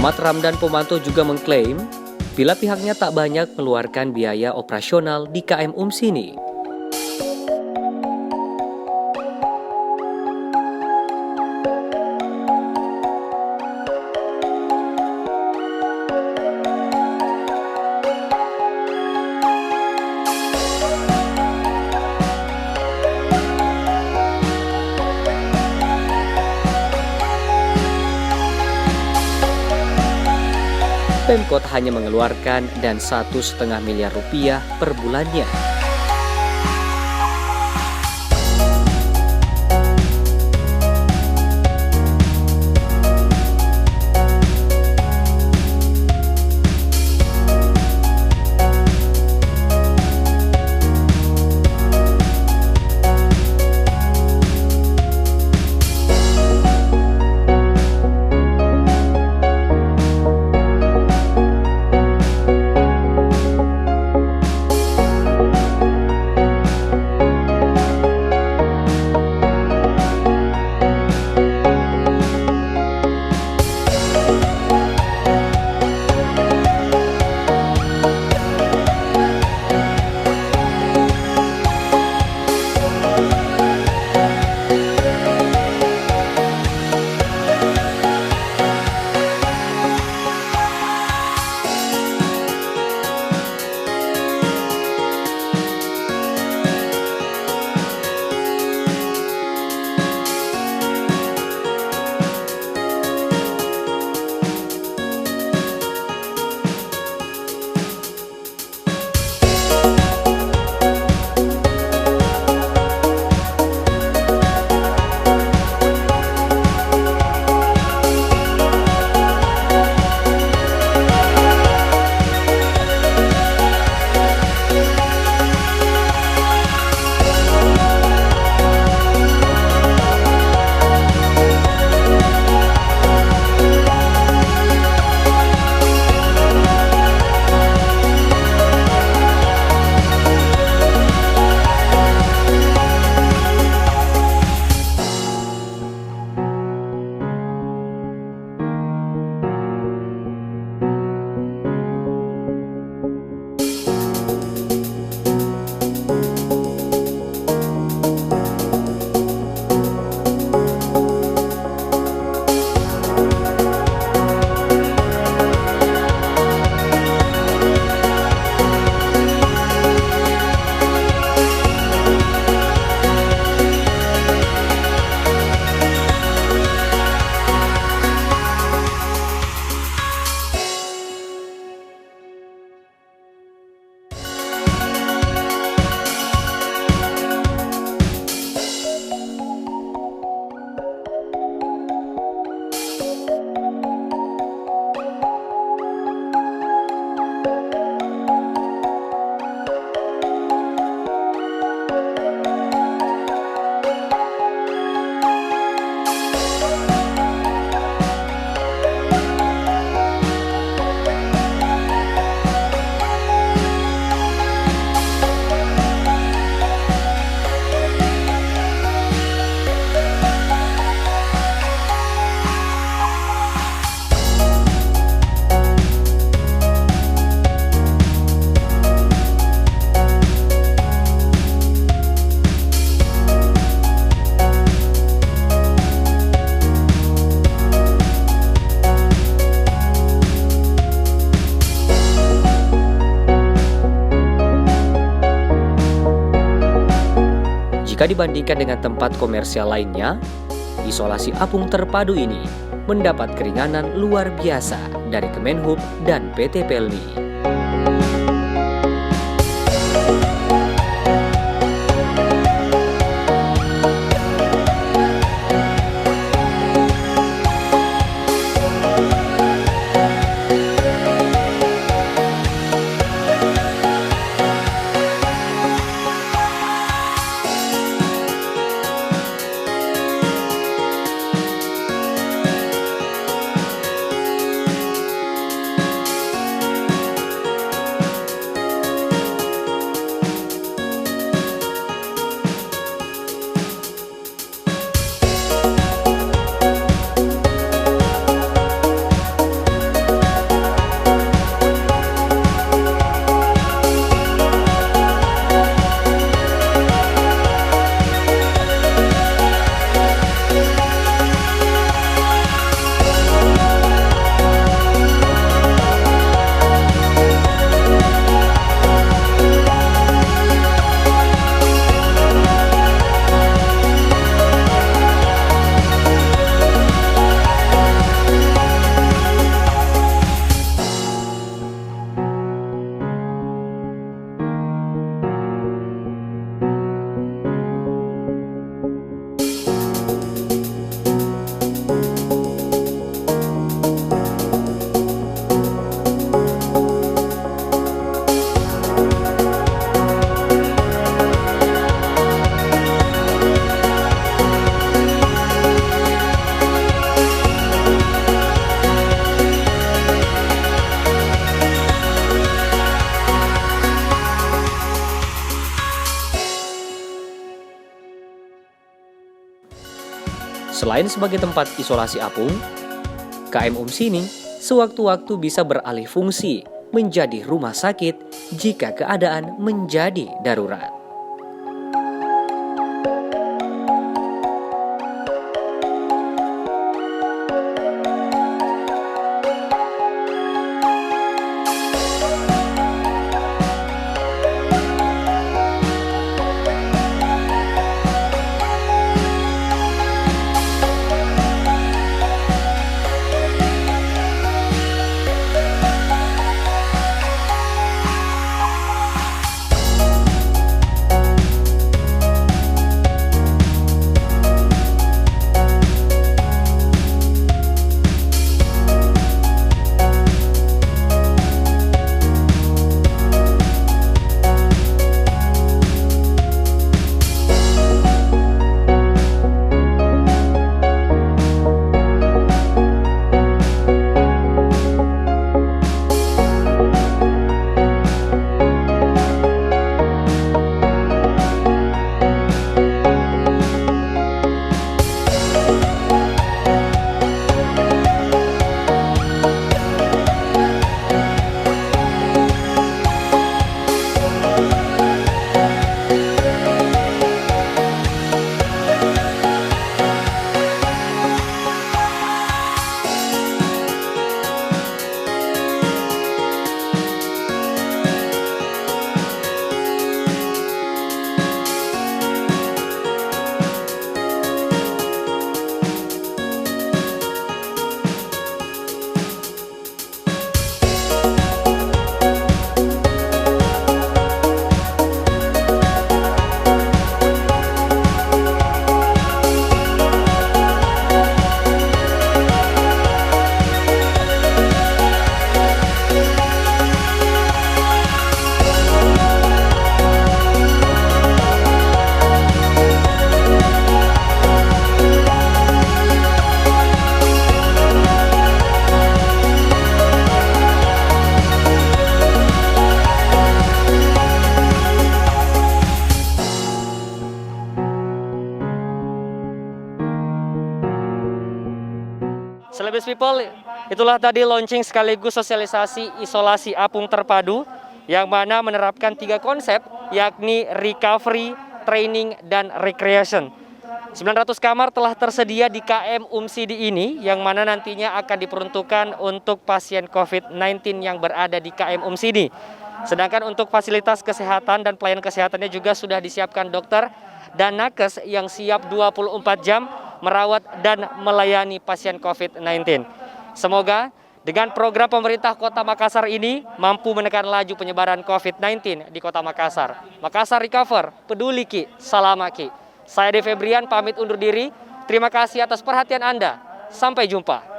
Ahmad Ramdan Pomanto juga mengklaim bila pihaknya tak banyak mengeluarkan biaya operasional di KM Umsini. Pemkot hanya mengeluarkan dan 1,5 miliar rupiah per bulannya. Jika dibandingkan dengan tempat komersial lainnya, isolasi apung terpadu ini mendapat keringanan luar biasa dari Kemenhub dan PT Pelni. Selain sebagai tempat isolasi apung, KM UMS ini sewaktu-waktu bisa beralih fungsi menjadi rumah sakit jika keadaan menjadi darurat. Celebes People, itulah tadi launching sekaligus sosialisasi isolasi apung terpadu yang mana menerapkan 3 konsep, yakni recovery, training, dan recreation. 900 kamar telah tersedia di KM UMSIDI ini yang mana nantinya akan diperuntukkan untuk pasien COVID-19 yang berada di KM UMSIDI. Sedangkan untuk fasilitas kesehatan dan pelayanan kesehatannya juga sudah disiapkan dokter dan nakes yang siap 24 jam merawat dan melayani pasien COVID-19. Semoga dengan program pemerintah Kota Makassar ini mampu menekan laju penyebaran COVID-19 di Kota Makassar. Makassar Recover, peduli Ki, salam Ki. Saya De Febrian pamit undur diri. Terima kasih atas perhatian Anda. Sampai jumpa.